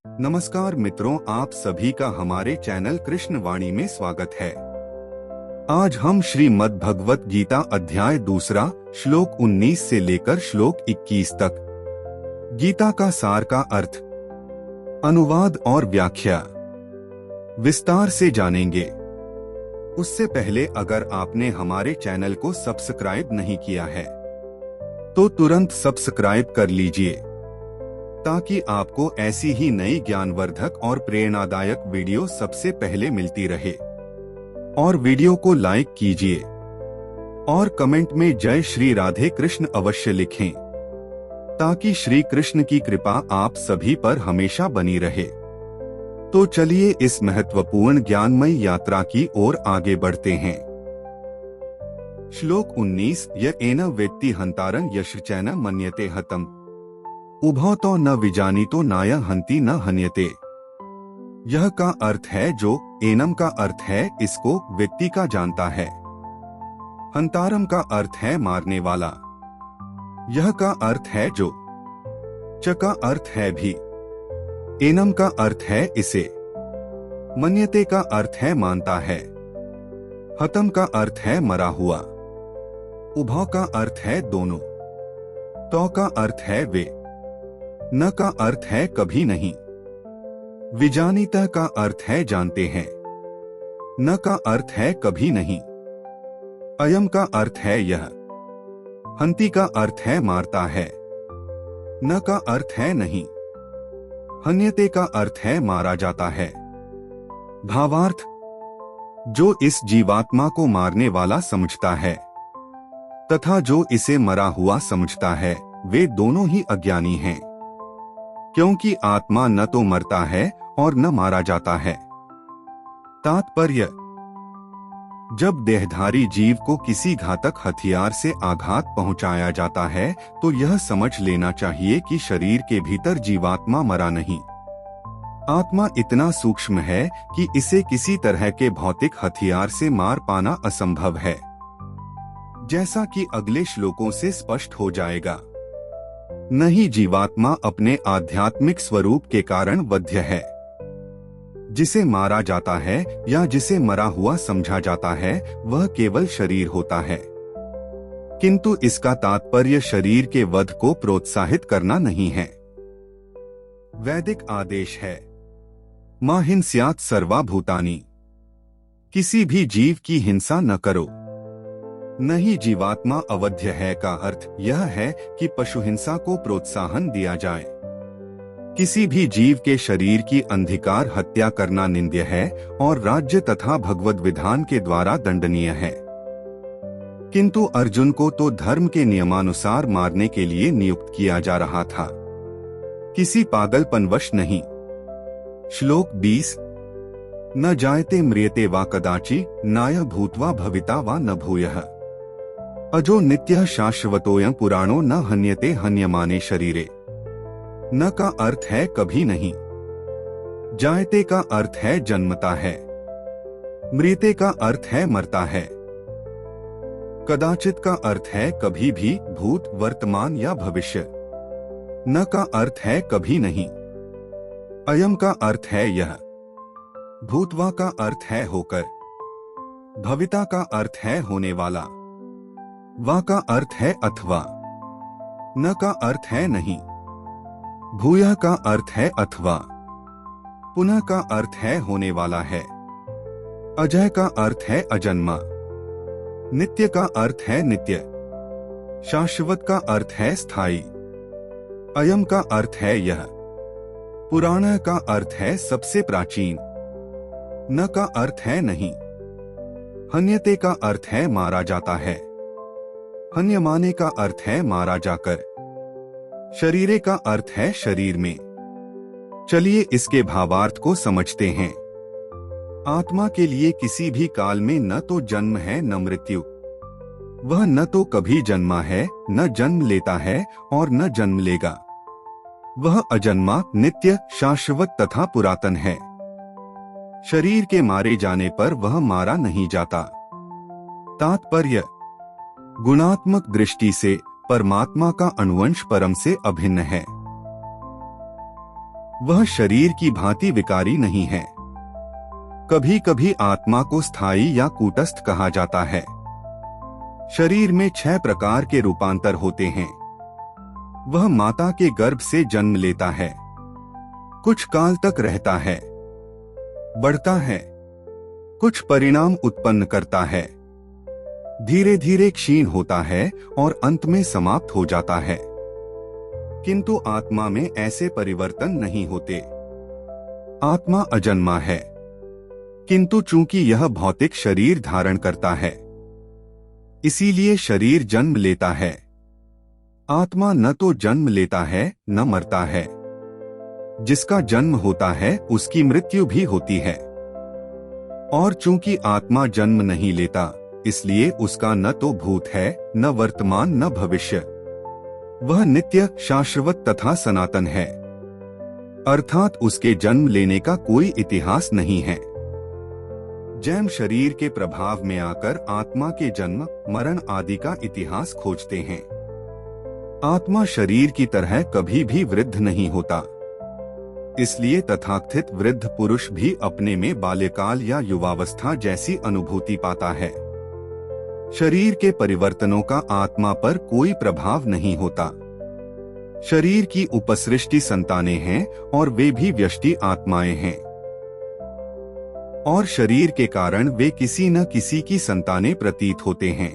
नमस्कार मित्रों, आप सभी का हमारे चैनल कृष्ण वाणी में स्वागत है। आज हम श्रीमद् भगवत गीता अध्याय 2 श्लोक 19 से लेकर श्लोक 21 तक गीता का सार का अर्थ, अनुवाद और व्याख्या विस्तार से जानेंगे। उससे पहले अगर आपने हमारे चैनल को सब्सक्राइब नहीं किया है तो तुरंत सब्सक्राइब कर लीजिए ताकि आपको ऐसी ही नई ज्ञानवर्धक और प्रेरणादायक वीडियो सबसे पहले मिलती रहे। और वीडियो को लाइक कीजिए और कमेंट में जय श्री राधे कृष्ण अवश्य लिखें ताकि श्री कृष्ण की कृपा आप सभी पर हमेशा बनी रहे। तो चलिए इस महत्वपूर्ण ज्ञानमय यात्रा की ओर आगे बढ़ते हैं। श्लोक 19 य एन वेत्ति हंतारं यशचैन मन्यते हतम् उभौ तो न विजानीतो नाय हंति न हन्यते। यह का अर्थ है जो, एनम का अर्थ है इसको, व्यक्ति का जानता है, हंतारम का अर्थ है मारने वाला, यह का अर्थ है जो, च का अर्थ है भी, एनम का अर्थ है इसे, मन्यते का अर्थ है मानता है, हतम का अर्थ है मरा हुआ, उभौ का अर्थ है दोनों, तो का अर्थ है वे, न का अर्थ है कभी नहीं, विजानीतः का अर्थ है जानते हैं, न का अर्थ है कभी नहीं, अयम का अर्थ है यह, हंति का अर्थ है मारता है, न का अर्थ है नहीं, हन्यते का अर्थ है मारा जाता है। भावार्थ, जो इस जीवात्मा को मारने वाला समझता है तथा जो इसे मरा हुआ समझता है, वे दोनों ही अज्ञानी हैं, क्योंकि आत्मा न तो मरता है और न मारा जाता है। तात्पर्य, जब देहधारी जीव को किसी घातक हथियार से आघात पहुंचाया जाता है तो यह समझ लेना चाहिए कि शरीर के भीतर जीवात्मा मरा नहीं। आत्मा इतना सूक्ष्म है कि इसे किसी तरह के भौतिक हथियार से मार पाना असंभव है, जैसा कि अगले श्लोकों से स्पष्ट हो जाएगा। नहीं, जीवात्मा अपने आध्यात्मिक स्वरूप के कारण वध्य है। जिसे मारा जाता है या जिसे मरा हुआ समझा जाता है वह केवल शरीर होता है, किंतु इसका तात्पर्य शरीर के वध को प्रोत्साहित करना नहीं है। वैदिक आदेश है, मा हिंस्यात् सर्वा भूतानि, किसी भी जीव की हिंसा न करो। नहीं, जीवात्मा अवध्य है का अर्थ यह है कि पशु हिंसा को प्रोत्साहन दिया जाए। किसी भी जीव के शरीर की अंधिकार हत्या करना निंद्य है और राज्य तथा भगवद विधान के द्वारा दंडनीय है, किंतु अर्जुन को तो धर्म के नियमानुसार मारने के लिए नियुक्त किया जा रहा था, किसी पागलपनवश नहीं। श्लोक 20 न जायते म्रियते वा कदाचि नाय भूत्वा भविता वा न भूयः अजो नित्यः शाश्वतोऽयं पुराणो न हन्यते हन्यमाने शरीरे। न का अर्थ है कभी नहीं, जायते का अर्थ है जन्मता है, मृते का अर्थ है मरता है, कदाचित का अर्थ है कभी भी, भूत, वर्तमान या भविष्य। न का अर्थ है कभी नहीं, अयम का अर्थ है यह, भूतवा का अर्थ है होकर, भविता का अर्थ है होने वाला, वा का अर्थ है अथवा, न का अर्थ है नहीं, भूयः का अर्थ है अथवा, पुनः का अर्थ है होने वाला है, अजय का अर्थ है अजन्मा, नित्य का अर्थ है नित्य, शाश्वत का अर्थ है स्थायी, अयम का अर्थ है यह, पुराण का अर्थ है सबसे प्राचीन, न का अर्थ है नहीं, हन्यते का अर्थ है मारा जाता है, हन्यमाने का अर्थ है मारा जाकर, शरीरे का अर्थ है शरीर में। चलिए इसके भावार्थ को समझते हैं। आत्मा के लिए किसी भी काल में न तो जन्म है न मृत्यु, वह न तो कभी जन्मा है, न जन्म लेता है और न जन्म लेगा। वह अजन्मा, नित्य, शाश्वत तथा पुरातन है। शरीर के मारे जाने पर वह मारा नहीं जाता। तात्पर्य, गुणात्मक दृष्टि से परमात्मा का अणुवंश परम से अभिन्न है। वह शरीर की भांति विकारी नहीं है। कभी कभी आत्मा को स्थायी या कूटस्थ कहा जाता है। शरीर में 6 प्रकार के रूपांतर होते हैं। वह माता के गर्भ से जन्म लेता है, कुछ काल तक रहता है, बढ़ता है, कुछ परिणाम उत्पन्न करता है, धीरे धीरे क्षीण होता है और अंत में समाप्त हो जाता है। किंतु आत्मा में ऐसे परिवर्तन नहीं होते। आत्मा अजन्मा है, किंतु चूंकि यह भौतिक शरीर धारण करता है, इसीलिए शरीर जन्म लेता है। आत्मा न तो जन्म लेता है न मरता है। जिसका जन्म होता है उसकी मृत्यु भी होती है। और चूंकि आत्मा जन्म नहीं लेता, इसलिए उसका न तो भूत है, न वर्तमान, न भविष्य। वह नित्य, शाश्वत तथा सनातन है। अर्थात उसके जन्म लेने का कोई इतिहास नहीं है। जैन शरीर के प्रभाव में आकर आत्मा के जन्म, मरण आदि का इतिहास खोजते हैं। आत्मा शरीर की तरह कभी भी वृद्ध नहीं होता। इसलिए तथाकथित वृद्ध पुरुष भी अपने में बाल्यकाल या युवावस्था जैसी अनुभूति पाता है। शरीर के परिवर्तनों का आत्मा पर कोई प्रभाव नहीं होता। शरीर की उपसृष्टि संतानें हैं और वे भी व्यष्टि आत्माएं हैं, और शरीर के कारण वे किसी न किसी की संतानें प्रतीत होते हैं।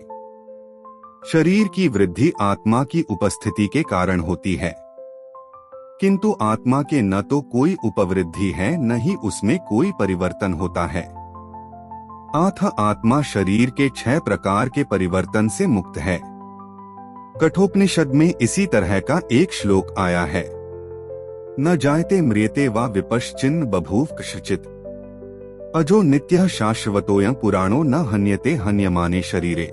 शरीर की वृद्धि आत्मा की उपस्थिति के कारण होती है, किंतु आत्मा के न तो कोई उपवृद्धि है न ही उसमें कोई परिवर्तन होता है। आत्मा शरीर के 6 प्रकार के परिवर्तन से मुक्त है। कठोपनिषद में इसी तरह का एक श्लोक आया है। न जायते म्रियते वा विपश्चिन्न बभूव कश्चित् अजो नित्यः शाश्वतोऽयं पुराणो न हन्यते हन्यमाने शरीरे।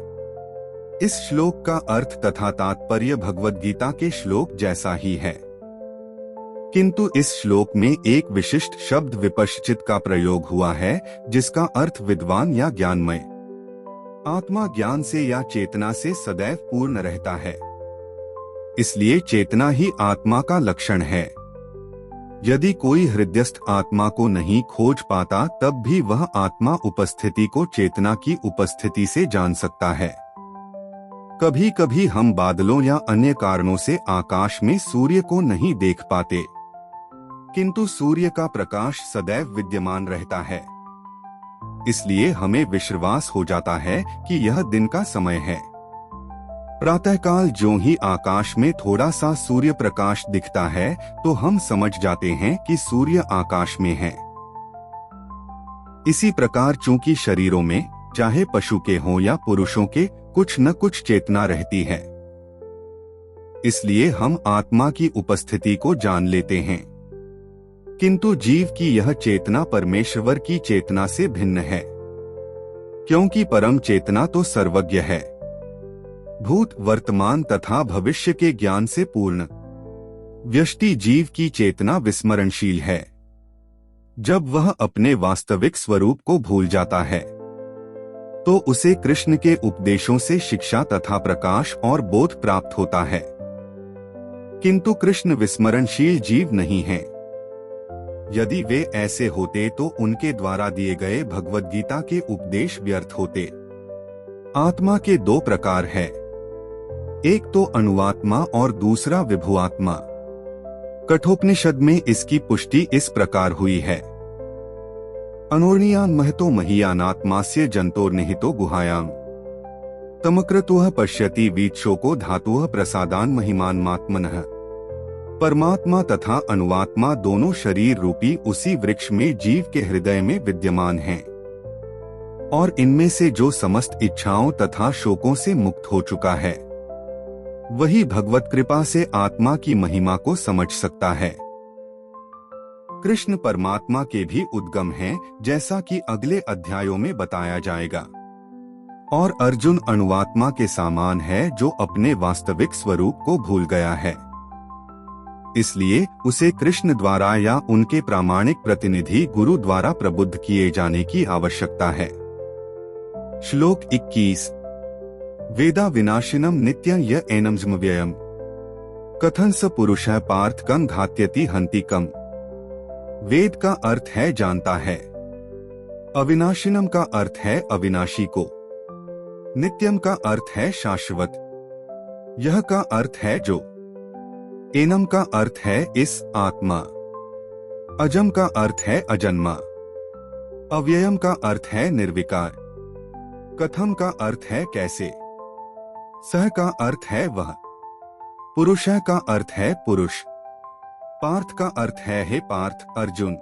इस श्लोक का अर्थ तथा तात्पर्य भगवद गीता के श्लोक जैसा ही है, किंतु इस श्लोक में एक विशिष्ट शब्द विपश्चित का प्रयोग हुआ है, जिसका अर्थ विद्वान या ज्ञानमय। आत्मा ज्ञान से या चेतना से सदैव पूर्ण रहता है, इसलिए चेतना ही आत्मा का लक्षण है। यदि कोई हृदयस्थ आत्मा को नहीं खोज पाता, तब भी वह आत्मा उपस्थिति को चेतना की उपस्थिति से जान सकता है। कभी कभी हम बादलों या अन्य कारणों से आकाश में सूर्य को नहीं देख पाते, किंतु सूर्य का प्रकाश सदैव विद्यमान रहता है। इसलिए हमें विश्वास हो जाता है कि यह दिन का समय है। प्रातःकाल ज्यों ही आकाश में थोड़ा सा सूर्य प्रकाश दिखता है, तो हम समझ जाते हैं कि सूर्य आकाश में है। इसी प्रकार चूंकि शरीरों में, चाहे पशु के हों या पुरुषों के, कुछ न कुछ चेतना रहती है, इसलिए हम आत्मा की उपस्थिति को जान लेते हैं। किंतु जीव की यह चेतना परमेश्वर की चेतना से भिन्न है, क्योंकि परम चेतना तो सर्वज्ञ है, भूत, वर्तमान तथा भविष्य के ज्ञान से पूर्ण। व्यष्टि जीव की चेतना विस्मरणशील है। जब वह अपने वास्तविक स्वरूप को भूल जाता है, तो उसे कृष्ण के उपदेशों से शिक्षा तथा प्रकाश और बोध प्राप्त होता है। किंतु कृष्ण विस्मरणशील जीव नहीं हैं। यदि वे ऐसे होते तो उनके द्वारा दिए गए भगवद गीता के उपदेश व्यर्थ होते। आत्मा के 2 प्रकार है, एक तो अणुआत्मा और दूसरा विभुआत्मा। कठोपनिषद में इसकी पुष्टि इस प्रकार हुई है। अनोर्णीयान महतो महीयानात्मास्य जंतोर्निहितो गुहायाम तमक्रतुः पश्यति वीक्षोको धातुः प्रसादान महिमान्मात्मनः। परमात्मा तथा अणुआत्मा दोनों शरीर रूपी उसी वृक्ष में जीव के हृदय में विद्यमान हैं, और इनमें से जो समस्त इच्छाओं तथा शोकों से मुक्त हो चुका है, वही भगवत कृपा से आत्मा की महिमा को समझ सकता है। कृष्ण परमात्मा के भी उद्गम हैं, जैसा कि अगले अध्यायों में बताया जाएगा, और अर्जुन अणुआत्मा के समान है जो अपने वास्तविक स्वरूप को भूल गया है। इसलिए उसे कृष्ण द्वारा या उनके प्रामाणिक प्रतिनिधि गुरु द्वारा प्रबुद्ध किए जाने की आवश्यकता है। श्लोक 21। वेदा विनाशिनम नित्यं य एनम् व्ययम् कथं स पुरुषः पार्थ कं घात्यति हन्ति कम्। वेद का अर्थ है जानता है। अविनाशिनम का अर्थ है अविनाशी को। नित्यम का अर्थ है शाश्वत। यह का अर्थ है जो। एनम का अर्थ है इस आत्मा। अजम का अर्थ है अजन्मा। अव्ययम का अर्थ है निर्विकार। कथम का अर्थ है कैसे। सह का अर्थ है वह। पुरुषः का अर्थ है पुरुष। पार्थ का अर्थ है हे पार्थ अर्जुन।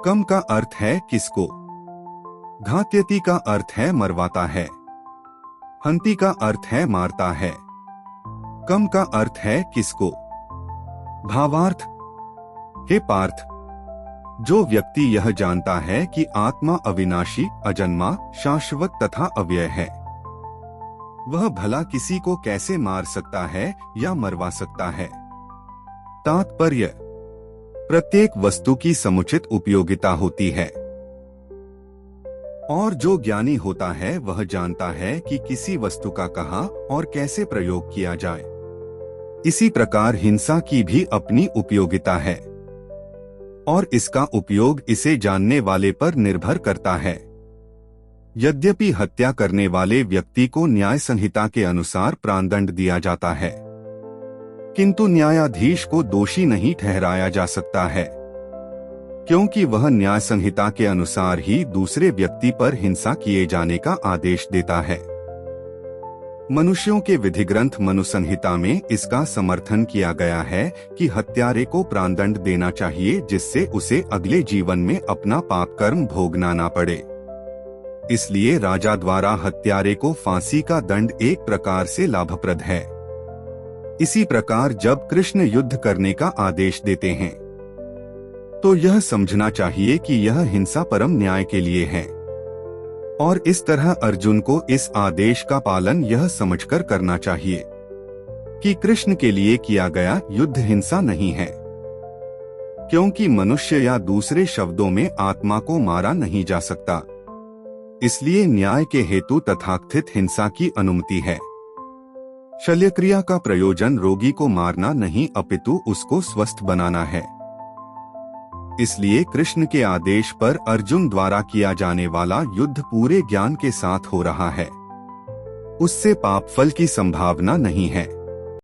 कम का अर्थ है किसको। घात्यति का अर्थ है मरवाता है। हंति का अर्थ है मारता है। कम का अर्थ है किसको। भावार्थ, हे पार्थ, जो व्यक्ति यह जानता है कि आत्मा अविनाशी, अजन्मा, शाश्वत तथा अव्यय है, वह भला किसी को कैसे मार सकता है या मरवा सकता है। तात्पर्य, प्रत्येक वस्तु की समुचित उपयोगिता होती है और जो ज्ञानी होता है वह जानता है कि किसी वस्तु का कहाँ और कैसे प्रयोग किया जाए। इसी प्रकार हिंसा की भी अपनी उपयोगिता है और इसका उपयोग इसे जानने वाले पर निर्भर करता है। यद्यपि हत्या करने वाले व्यक्ति को न्याय संहिता के अनुसार प्राणदंड दिया जाता है, किंतु न्यायाधीश को दोषी नहीं ठहराया जा सकता है, क्योंकि वह न्याय संहिता के अनुसार ही दूसरे व्यक्ति पर हिंसा किए जाने का आदेश देता है। मनुष्यों के विधि ग्रंथ मनु संहिता में इसका समर्थन किया गया है कि हत्यारे को प्राणदंड देना चाहिए, जिससे उसे अगले जीवन में अपना पाप कर्म भोगना ना पड़े। इसलिए राजा द्वारा हत्यारे को फांसी का दंड एक प्रकार से लाभप्रद है। इसी प्रकार जब कृष्ण युद्ध करने का आदेश देते हैं तो यह समझना चाहिए कि यह हिंसा परम न्याय के लिए है और इस तरह अर्जुन को इस आदेश का पालन यह समझकर करना चाहिए कि कृष्ण के लिए किया गया युद्ध हिंसा नहीं है, क्योंकि मनुष्य या दूसरे शब्दों में आत्मा को मारा नहीं जा सकता। इसलिए न्याय के हेतु तथाकथित हिंसा की अनुमति है। शल्यक्रिया का प्रयोजन रोगी को मारना नहीं अपितु उसको स्वस्थ बनाना है। इसलिए कृष्ण के आदेश पर अर्जुन द्वारा किया जाने वाला युद्ध पूरे ज्ञान के साथ हो रहा है। उससे पाप फल की संभावना नहीं है।